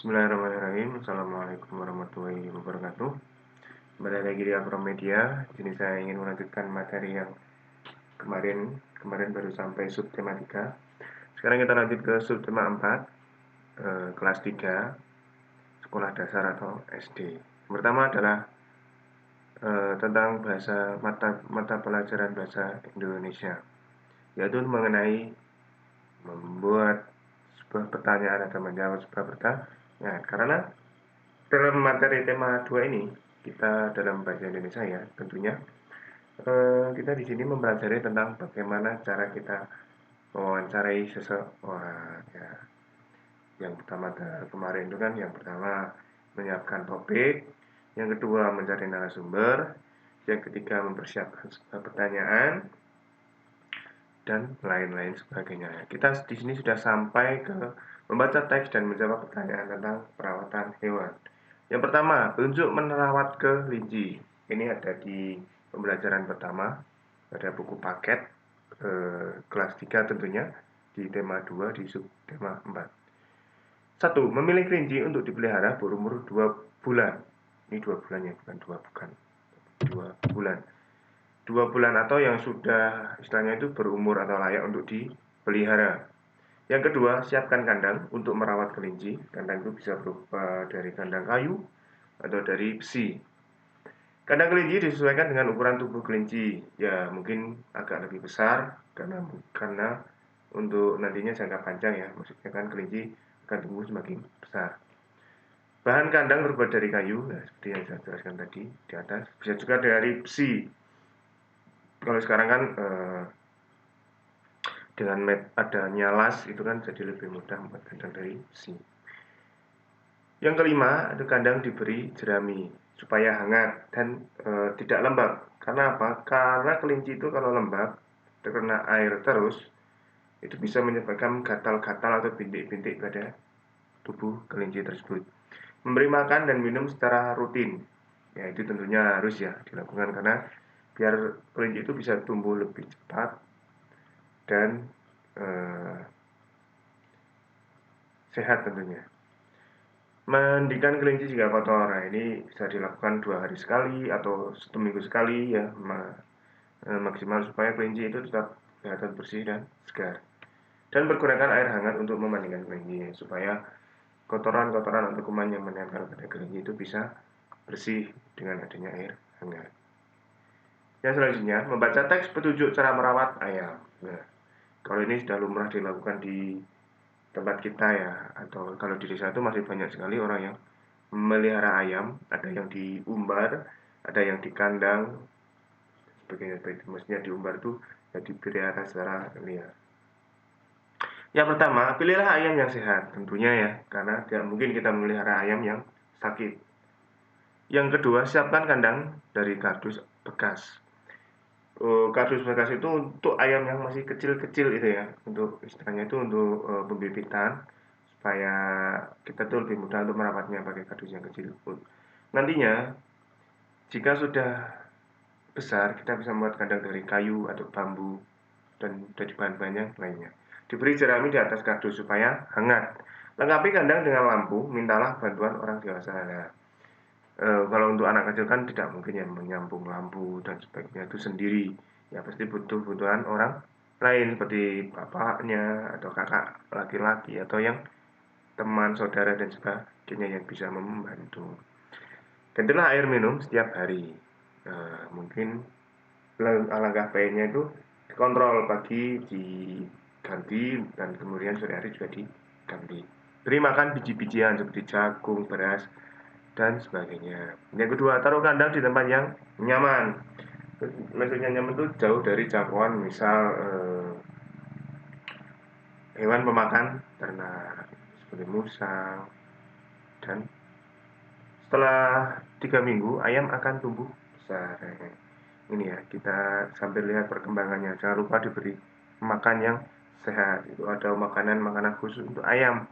Bismillahirrahmanirrahim. Assalamualaikum warahmatullahi wabarakatuh. Kembali lagi di Agromedia. Jadi saya ingin melanjutkan materi yang kemarin baru sampai subtema 3. Sekarang kita lanjut ke subtema 4, kelas 3, sekolah dasar atau SD. Yang pertama adalah tentang mata pelajaran bahasa Indonesia, yaitu mengenai membuat sebuah pertanyaan atau menjawab sebuah pertanyaan. Karena dalam materi tema 2 ini, kita dalam bahasa Indonesia ya, tentunya kita di sini mempelajari tentang bagaimana cara kita mewawancarai seseorang ya. Yang pertama kemarin itu kan, yang pertama menyiapkan topik, yang kedua mencari narasumber, yang ketiga mempersiapkan pertanyaan, dan lain-lain sebagainya. Kita di sini sudah sampai ke membaca teks dan menjawab pertanyaan tentang perawatan hewan. Yang pertama, tunjuk merawat kelinci. Ini ada di pembelajaran pertama, ada buku paket kelas 3 tentunya, di tema 2 di subtema 4. 1. Memilih kelinci untuk dipelihara berumur 2 bulan. Ini 2 bulan ya, bukan 2 bulan. 2 bulan atau yang sudah istilahnya itu berumur atau layak untuk dipelihara. Yang kedua, siapkan kandang untuk merawat kelinci. Kandang itu bisa berupa dari kandang kayu atau dari besi. Kandang kelinci disesuaikan dengan ukuran tubuh kelinci. Ya, mungkin agak lebih besar karena untuk nantinya jangka panjang ya. Maksudnya kan kelinci akan tumbuh semakin besar. Bahan kandang terbuat dari kayu, ya, seperti yang saya jelaskan tadi di atas. Bisa juga dari besi. Kalau sekarang kan dengan adanya las itu kan jadi lebih mudah membuat kandang dari besi. Yang kelima, ada kandang diberi jerami supaya hangat dan tidak lembab. Karena apa? Karena kelinci itu kalau lembab terkena air terus itu bisa menyebabkan gatal-gatal atau bintik-bintik pada tubuh kelinci tersebut. Memberi makan dan minum secara rutin, ya itu tentunya harus ya dilakukan karena biar kelinci itu bisa tumbuh lebih cepat dan sehat tentunya. Mandikan kelinci jika kotor. Nah, ini bisa dilakukan 2 hari sekali atau 1 minggu sekali ya, maksimal supaya kelinci itu tetap kelihatan bersih dan segar. Dan pergunakan air hangat untuk memandikan kelinci supaya kotoran-kotoran atau kuman yang menempel pada kelinci itu bisa bersih dengan adanya air hangat. Yang selanjutnya, membaca teks petunjuk cara merawat ayam. Nah, kalau ini sudah lumrah dilakukan di tempat kita ya, atau kalau di desa itu masih banyak sekali orang yang memelihara ayam, ada yang diumbar, ada yang di kandang, sebagainya. Maksudnya diumbar itu ya dipelihara secara liar. Yang pertama, pilihlah ayam yang sehat, tentunya ya, karena tidak mungkin kita memelihara ayam yang sakit. Yang kedua, siapkan kandang dari kardus bekas. Kardus bekas itu untuk ayam yang masih kecil-kecil itu ya, untuk istilahnya itu untuk pembibitan supaya kita tuh lebih mudah untuk merawatnya pakai kardus yang kecil pun. Nantinya jika sudah besar, kita bisa membuat kandang dari kayu atau bambu dan dari bahan-bahan yang lainnya. Diberi jerami di atas kardus supaya hangat. Lengkapi kandang dengan lampu, mintalah bantuan orang dewasa. Nah, kalau untuk anak kecil kan tidak mungkin ya menyambung lampu dan sebagainya itu sendiri. Ya pasti butuh bantuan orang lain seperti bapaknya atau kakak laki-laki atau yang teman, saudara dan sebagainya yang bisa membantu. Gantilah air minum setiap hari. Nah, mungkin alangkah baiknya itu dikontrol, pagi diganti dan kemudian sore hari juga diganti. Beri makan biji-bijian seperti jagung, beras, dan sebagainya. Yang kedua, taruh kandang di tempat yang nyaman. Maksudnya nyaman itu jauh dari jangkauan, misal hewan pemakan ternak seperti musang. Dan setelah 3 minggu ayam akan tumbuh besar. Ini ya, kita sambil lihat perkembangannya. Jangan lupa diberi makan yang sehat. Itu ada makanan-makanan khusus untuk ayam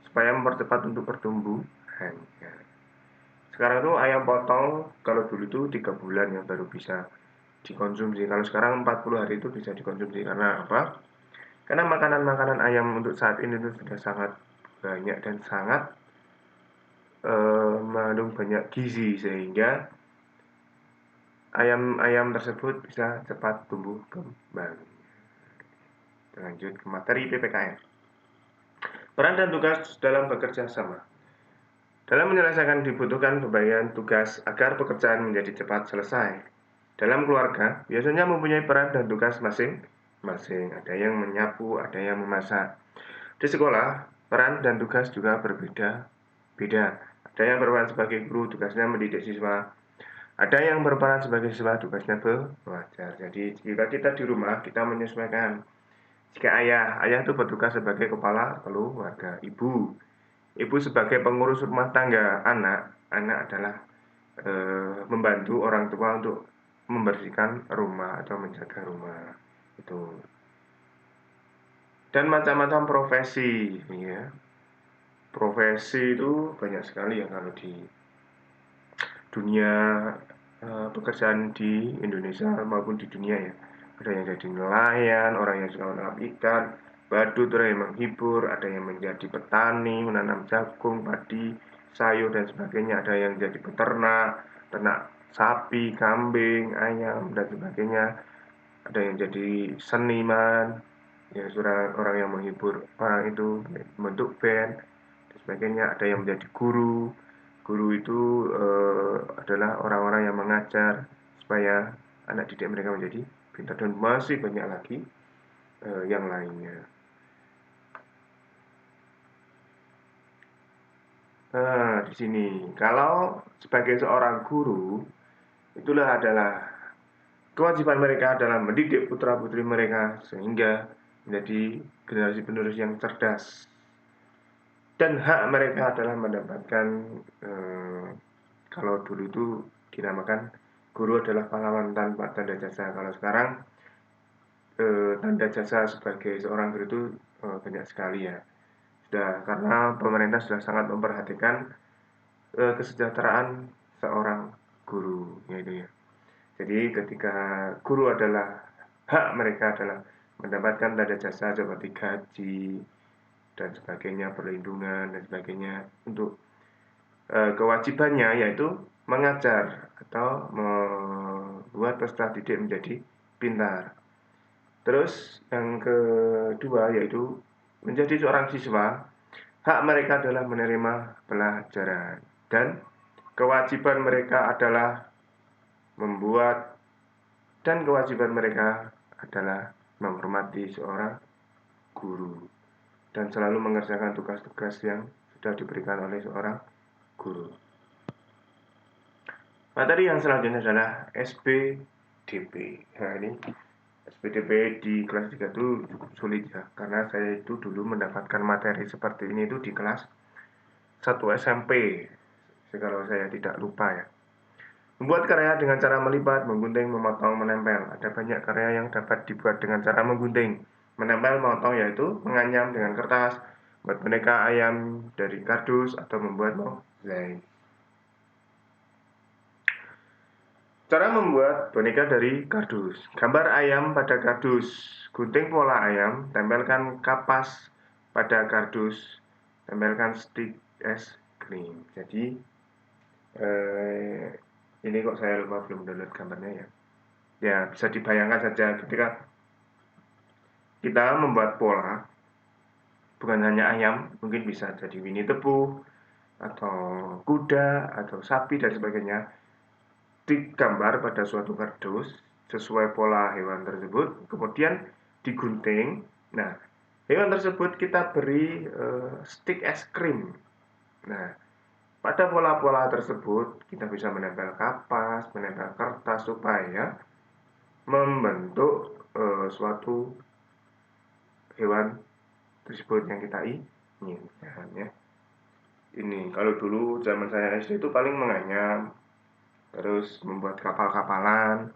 supaya mempercepat untuk pertumbuhan. Sekarang tuh ayam potong kalau dulu itu 3 bulan yang baru bisa dikonsumsi. Kalau sekarang 40 hari itu bisa dikonsumsi. Karena apa? Karena makanan-makanan ayam untuk saat ini itu sudah sangat banyak dan sangat mengandung banyak gizi sehingga ayam-ayam tersebut bisa cepat tumbuh kembang. Lanjut ke materi PPKN. Peran dan tugas dalam bekerja sama. Dalam menyelesaikan dibutuhkan pembagian tugas agar pekerjaan menjadi cepat selesai. Dalam keluarga, biasanya mempunyai peran dan tugas masing-masing. Ada yang menyapu, ada yang memasak. Di sekolah, peran dan tugas juga berbeda-beda. Ada yang berperan sebagai guru, tugasnya mendidik siswa. Ada yang berperan sebagai siswa, tugasnya belajar. Jadi, jika kita di rumah, kita menyesuaikan. Jika ayah itu bertugas sebagai kepala keluarga. Ibu sebagai pengurus rumah tangga. Anak adalah membantu orang tua untuk membersihkan rumah atau menjaga rumah. Itu. Dan macam-macam profesi, ya. Profesi itu banyak sekali ya kalau di dunia pekerjaan di Indonesia maupun di dunia ya. Ada yang jadi nelayan, orang yang suka menangkap ikan, badut, orang yang menghibur, ada yang menjadi petani, menanam jagung, padi, sayur dan sebagainya, ada yang jadi peternak, ternak sapi, kambing, ayam dan sebagainya, ada yang jadi seniman, ya orang yang menghibur orang itu membentuk band dan sebagainya, ada yang menjadi guru. Guru itu adalah orang-orang yang mengajar supaya anak didik mereka menjadi pintar dan masih banyak lagi yang lainnya. Nah, di sini kalau sebagai seorang guru itulah adalah kewajiban mereka adalah mendidik putra-putri mereka sehingga menjadi generasi penerus yang cerdas. Dan hak mereka adalah mendapatkan kalau dulu itu dinamakan guru adalah pahlawan tanpa tanda jasa. Kalau sekarang tanda jasa sebagai seorang guru itu banyak sekali ya. Sudah karena pemerintah sudah sangat memperhatikan kesejahteraan seorang guru, yaitu ya. Jadi ketika guru adalah hak mereka adalah mendapatkan tanda jasa seperti gaji dan sebagainya, perlindungan dan sebagainya. Untuk kewajibannya yaitu mengajar atau membuat peserta didik menjadi pintar. Terus yang kedua yaitu menjadi seorang siswa, hak mereka adalah menerima pelajaran dan kewajiban mereka adalah membuat dan kewajiban mereka adalah menghormati seorang guru dan selalu mengerjakan tugas-tugas yang sudah diberikan oleh seorang guru. Materi yang selanjutnya adalah SPDP. Nah, ini SPDP di kelas 3 itu cukup sulit ya, karena saya itu dulu mendapatkan materi seperti ini itu di kelas 1 SMP, kalau saya tidak lupa ya. Membuat karya dengan cara melipat, menggunting, memotong, menempel. Ada banyak karya yang dapat dibuat dengan cara menggunting, menempel, memotong, yaitu menganyam dengan kertas, membuat boneka ayam dari kardus, atau membuat mozaik. Cara membuat boneka dari kardus. Gambar ayam pada kardus. Gunting pola ayam, tempelkan kapas pada kardus, tempelkan stik es krim. Jadi ini kok saya lupa belum download gambarnya ya. Ya bisa dibayangkan saja ketika kita membuat pola, bukan hanya ayam, mungkin bisa jadi Winnie the Pooh, atau kuda, atau sapi dan sebagainya. Digambar pada suatu kardus sesuai pola hewan tersebut, kemudian digunting. Nah, hewan tersebut kita beri stik es krim. Nah, pada pola-pola tersebut kita bisa menempel kapas, menempel kertas supaya membentuk suatu hewan tersebut yang kita inginkan ya. Ini kalau dulu zaman saya SD itu paling menganyam, terus membuat kapal-kapalan,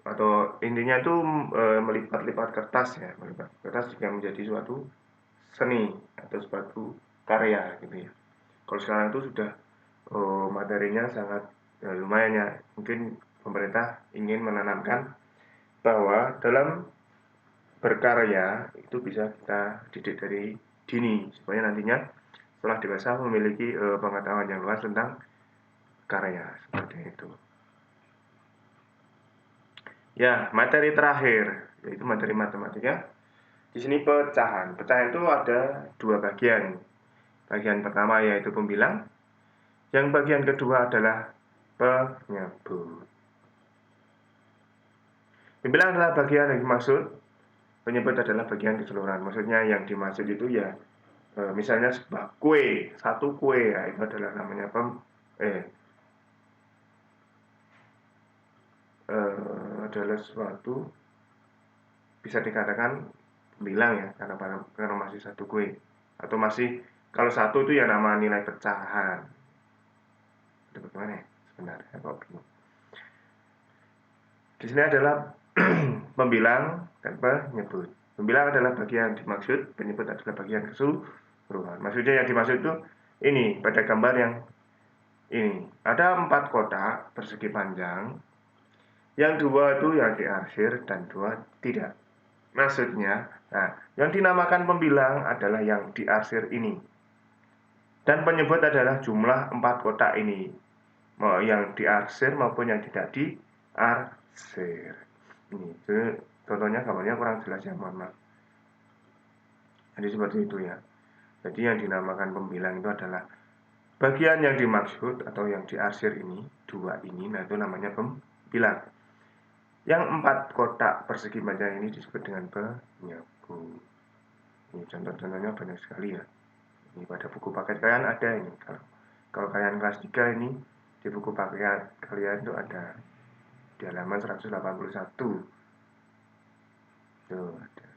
atau intinya itu melipat-lipat kertas ya, melipat kertas juga menjadi suatu seni atau suatu karya gitu ya. Kalau sekarang itu sudah materinya sangat lumayan ya, mungkin pemerintah ingin menanamkan bahwa dalam berkarya itu bisa kita didik dari dini supaya nantinya setelah dewasa memiliki pengetahuan yang luas tentang karya, seperti itu. Ya, materi terakhir yaitu materi matematika. Di sini pecahan. Pecahan itu ada dua bagian. Bagian pertama yaitu pembilang, yang bagian kedua adalah penyebut. Pembilang adalah bagian yang dimaksud, penyebut adalah bagian keseluruhan. Maksudnya yang dimaksud itu ya misalnya sebuah kue, satu kue, ya, itu adalah namanya adalah suatu, bisa dikatakan pembilang ya, karena masih satu kue, atau masih, kalau satu itu ya nama nilai pecahan. Itu bagaimana ya sebenarnya kok bingung. Di sini adalah pembilang dan penyebut. Pembilang adalah bagian dimaksud, penyebut adalah bagian keseluruhan. Maksudnya yang dimaksud itu ini, pada gambar yang ini ada 4 kotak persegi panjang, yang 2 itu yang diarsir dan 2 tidak. Maksudnya, nah, yang dinamakan pembilang adalah yang diarsir ini, dan penyebut adalah jumlah 4 kotak ini, mau yang diarsir maupun yang tidak diarsir. Ini contohnya, gambarnya kurang jelas ya, mohon maaf. Jadi seperti itu ya. Jadi yang dinamakan pembilang itu adalah bagian yang dimaksud atau yang diarsir ini, 2 ini, nah itu namanya pembilang. Yang 4 kotak persegi panjang ini disebut dengan penyebut. Ini contoh-contohnya banyak sekali ya. Ini pada buku paket kalian ada ini. Kalau kalian kelas 3 ini, di buku paket kalian itu ada di halaman 181. Tuh ada.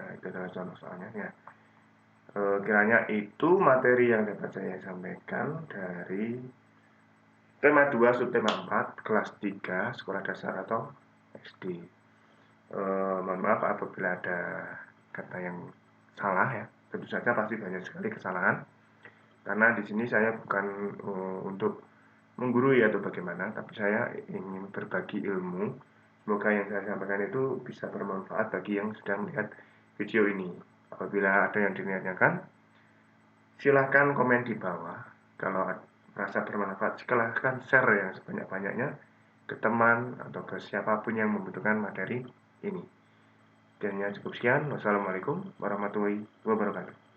Nah, itu adalah contoh soalnya ya. Kiranya itu materi yang dapat saya sampaikan dari tema 2 subtema 4 kelas 3 sekolah dasar atau SD. Mohon maaf apabila ada kata yang salah ya. Tentu saja pasti banyak sekali kesalahan. Karena di sini saya bukan untuk menggurui atau bagaimana, tapi saya ingin berbagi ilmu. Semoga yang saya sampaikan itu bisa bermanfaat bagi yang sudah melihat video ini. Apabila ada yang ditanyakan, silahkan komen di bawah. Kalau merasa bermanfaat, silahkan share yang sebanyak-banyaknya ke teman atau ke siapapun yang membutuhkan materi ini. Dan cukup sekian. Wassalamualaikum warahmatullahi wabarakatuh.